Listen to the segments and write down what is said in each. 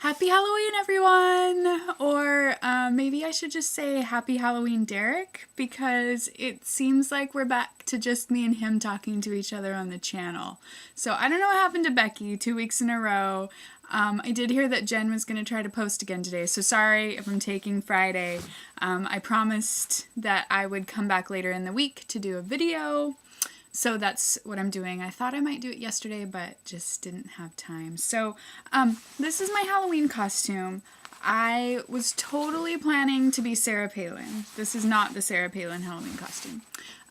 Happy Halloween, everyone! Or maybe I should just say Happy Halloween, Derek, because it seems like we're back to just me and him talking to each other on the channel. So I don't know what happened to Becky 2 weeks in a row. I did hear that Jen was going to try to post again today, so sorry if I'm taking Friday. I promised that I would come back later in the week to do a video. So that's what I'm doing. I thought I might do it yesterday, but just didn't have time. So this is my Halloween costume. I was totally planning to be Sarah Palin. This is not the Sarah Palin Halloween costume.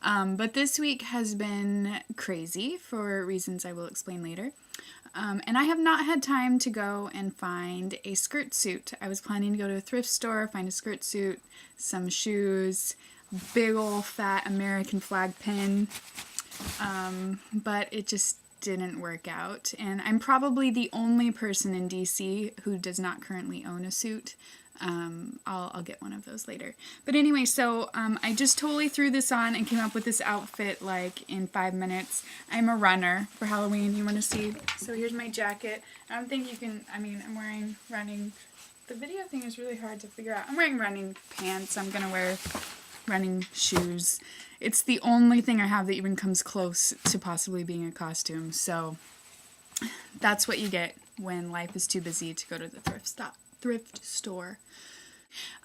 But this week has been crazy for reasons I will explain later. And I have not had time to go and find a skirt suit. I was planning to go to a thrift store, find a skirt suit, some shoes, big old fat American flag pin. But it just didn't work out. And I'm probably the only person in DC who does not currently own a suit. I'll get one of those later. But anyway, so I just totally threw this on and came up with this outfit like in 5 minutes. I'm a runner for Halloween. You want to see? So here's my jacket. I don't think you can, I'm wearing running. The video thing is really hard to figure out. I'm wearing running pants. I'm going to wear running shoes. It's the only thing I have that even comes close to possibly being a costume. So that's what you get when life is too busy to go to the thrift store.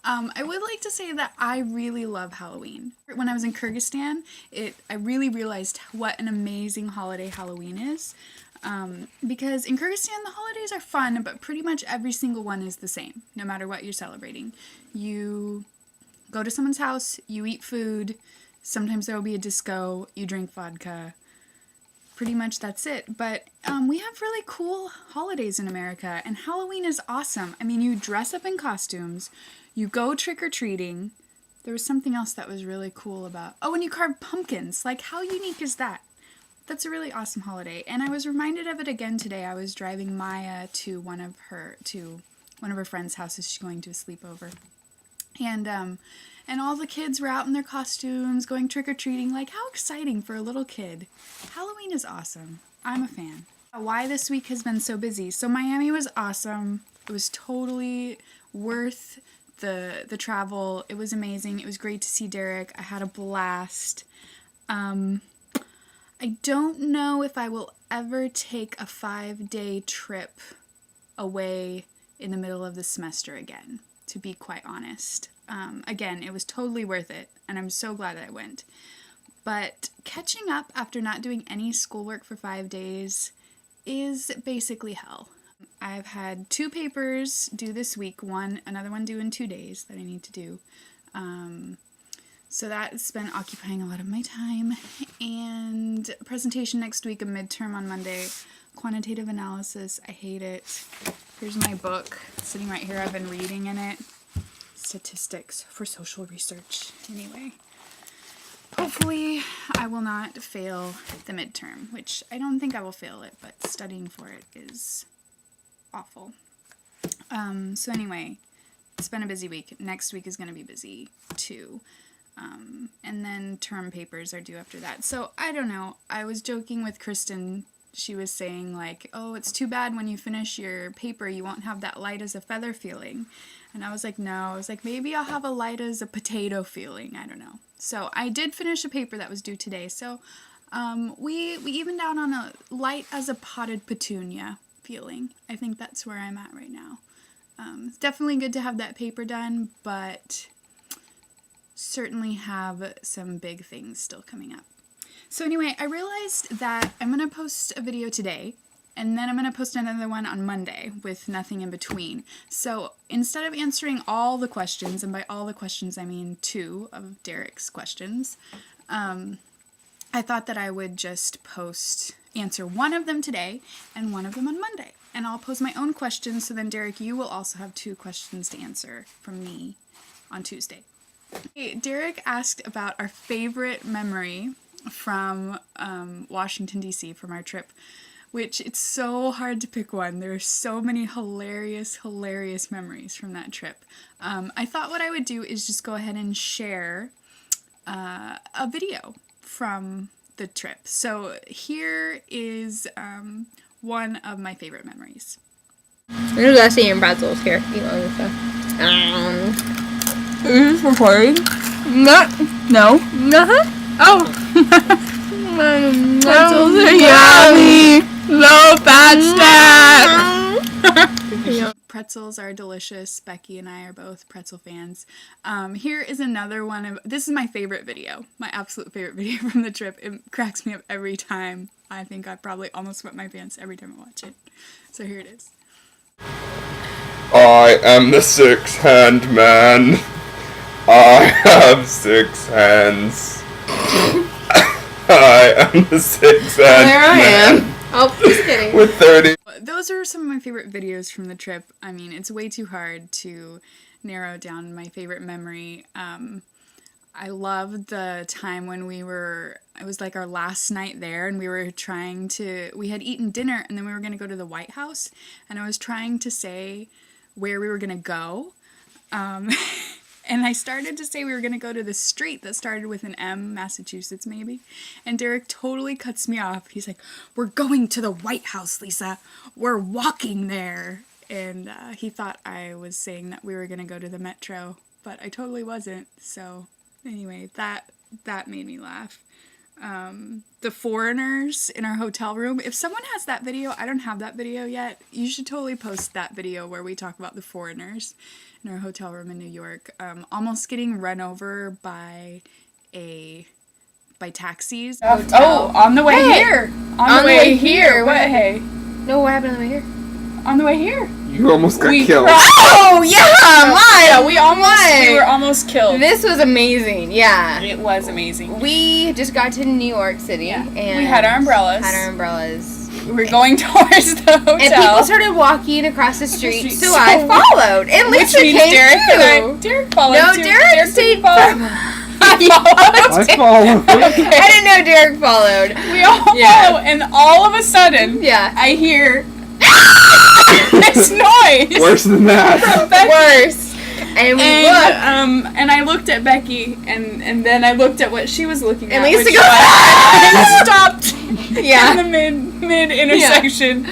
I would like to say that I really love Halloween. When I was in Kyrgyzstan, I really realized what an amazing holiday Halloween is. Because in Kyrgyzstan, the holidays are fun, but pretty much every single one is the same, no matter what you're celebrating. You go to someone's house, you eat food, sometimes there will be a disco, you drink vodka. Pretty much that's it. But we have really cool holidays in America, and Halloween is awesome. I mean, you dress up in costumes, you go trick-or-treating. There was something else that was really cool about... Oh, and you carve pumpkins. Like, how unique is that? That's a really awesome holiday. And I was reminded of it again today. I was driving Maya to one of her friends' houses. She's going to a sleepover. And all the kids were out in their costumes, going trick-or-treating. Like, how exciting for a little kid. Halloween is awesome. I'm a fan. Why this week has been so busy. So Miami was awesome. It was totally worth the travel. It was amazing. It was great to see Derek. I had a blast. I don't know if I will ever take a 5-day trip away in the middle of the semester again, to be quite honest. Again, it was totally worth it, and I'm so glad that I went. But catching up after not doing any schoolwork for 5 days is basically hell. I've had 2 papers due this week, another one due in 2 days that I need to do. So that's been occupying a lot of my time. And a presentation next week, a midterm on Monday. Quantitative analysis, I hate it. Here's my book sitting right here. I've been reading in it. Statistics for social research. Anyway, hopefully I will not fail the midterm, which I don't think I will fail it, but studying for it is awful. So anyway, it's been a busy week. Next week is going to be busy too. And then term papers are due after that. So I don't know. I was joking with Kristen. She was saying like, oh, it's too bad when you finish your paper you won't have that light as a feather feeling. And I was like, no. I was like, maybe I'll have a light as a potato feeling. I don't know. So I did finish a paper that was due today. So we evened out on a light as a potted petunia feeling. I think that's where I'm at right now. It's definitely good to have that paper done, but certainly have some big things still coming up. So anyway, I realized that I'm going to post a video today, and then I'm going to post another one on Monday with nothing in between. So instead of answering all the questions, and by all the questions I mean 2 of Derek's questions, I thought that I would just answer one of them today and one of them on Monday. And I'll post my own questions, so then Derek, you will also have 2 questions to answer from me on Tuesday. Hey, Derek asked about our favorite memory from Washington, D.C. from our trip, which it's so hard to pick one. There are so many hilarious memories from that trip. I thought what I would do is just go ahead and share a video from the trip. So here is one of my favorite memories. There's us eating pretzels here. Eat all this stuff. Is this recording? No. Oh. Pretzels are yummy. Low fat snack. Pretzels are delicious. Becky and I are both pretzel fans. Here is another one of, this is my favorite video. My absolute favorite video from the trip. It cracks me up every time. I think I probably almost wet my pants every time I watch it. So here it is. I am the six-hand man. I have 6 hands. I am the six-hand man. There I am. Oh, just kidding. With 30. Those are some of my favorite videos from the trip. I mean, it's way too hard to narrow down my favorite memory. I loved the time when it was like our last night there, and we had eaten dinner, and then we were going to go to the White House, and I was trying to say where we were going to go. And I started to say we were going to go to the street that started with an M, Massachusetts maybe. And Derek totally cuts me off. He's like, "We're going to the White House, Lisa. We're walking there." And he thought I was saying that we were going to go to the metro, but I totally wasn't. So anyway, that made me laugh. The foreigners in our hotel room. If someone has that video, I don't have that video yet. You should totally post that video where we talk about the foreigners in our hotel room in New York. Almost getting run over by taxis. Oh, on the way here. On the way here. What? Hey. No, what happened on the way here? On the way here. You almost got killed. Oh, yeah, mine. Yeah, we were almost killed. This was amazing, yeah. It was amazing. We just got to New York City, and we had our umbrellas. We were going towards the hotel. And people started walking across the street, so So- I followed. And Lisa came Derek too. Derek followed No, too. Derek stayed. I followed. I didn't know Derek followed. We all follow, and all of a sudden, Yeah. I hear this noise. Worse than that. Worse. And we looked. And I looked at Becky, and then I looked at what she was looking And at. Lisa which goes, was- stopped Yeah. in the mid intersection.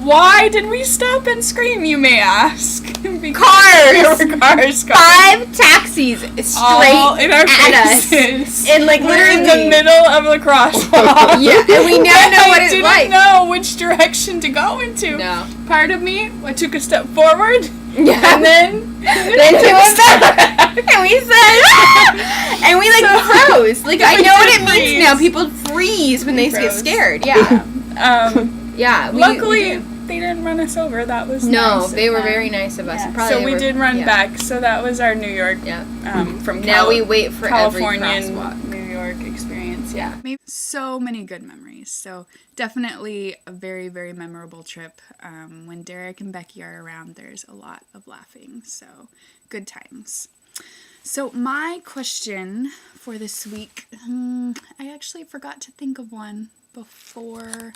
Why did we stop and scream, you may ask? Because Cars. There were cars. 5 taxis straight All in our at us. faces. And like We're in literally. the middle of the crosswalk. Yeah, and we now know what I it's didn't like. know which direction to go into. No. Part of me, I took a step forward, Yeah. and then Then two was and we said, and we like froze. Like I know what it means freeze. now. People freeze when they get Froze. scared. Yeah, yeah. we Luckily, did. they didn't run us over. That was No, nice they of were them. very nice of us. Yeah. And probably So they we were- did run yeah. back. So that was our New York. Yeah. From Now we wait for every Californian crosswalk. New York experience. Yeah. So many good memories. So definitely a very, very memorable trip. When Derek and Becky are around, there's a lot of laughing. So good times. So my question for this week, I actually forgot to think of one before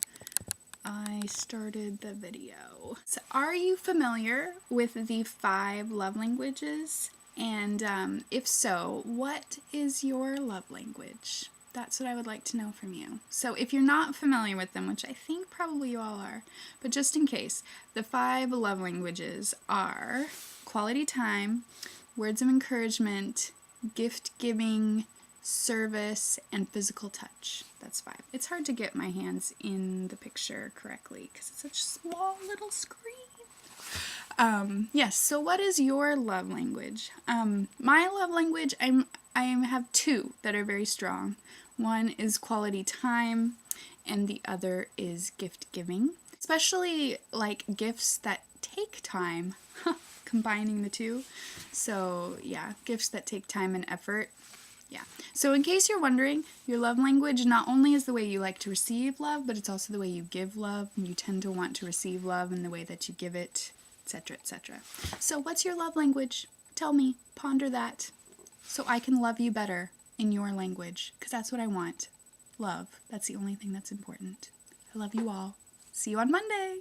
I started the video. So are you familiar with the 5 love languages? And if so, what is your love language? That's what I would like to know from you. So if you're not familiar with them, which I think probably you all are, but just in case, the 5 love languages are quality time, words of encouragement, gift giving, service, and physical touch. That's 5. It's hard to get my hands in the picture correctly because it's such a small little screen. Yes, so what is your love language? My love language, I have 2 that are very strong. One is quality time, and the other is gift giving. Especially like gifts that take time, combining the 2. So yeah, gifts that take time and effort. Yeah. So in case you're wondering, your love language not only is the way you like to receive love, but it's also the way you give love, and you tend to want to receive love in the way that you give it, etc., etc. So what's your love language? Tell me. Ponder that so I can love you better in your language, because that's what I want. Love. That's the only thing that's important. I love you all. See you on Monday.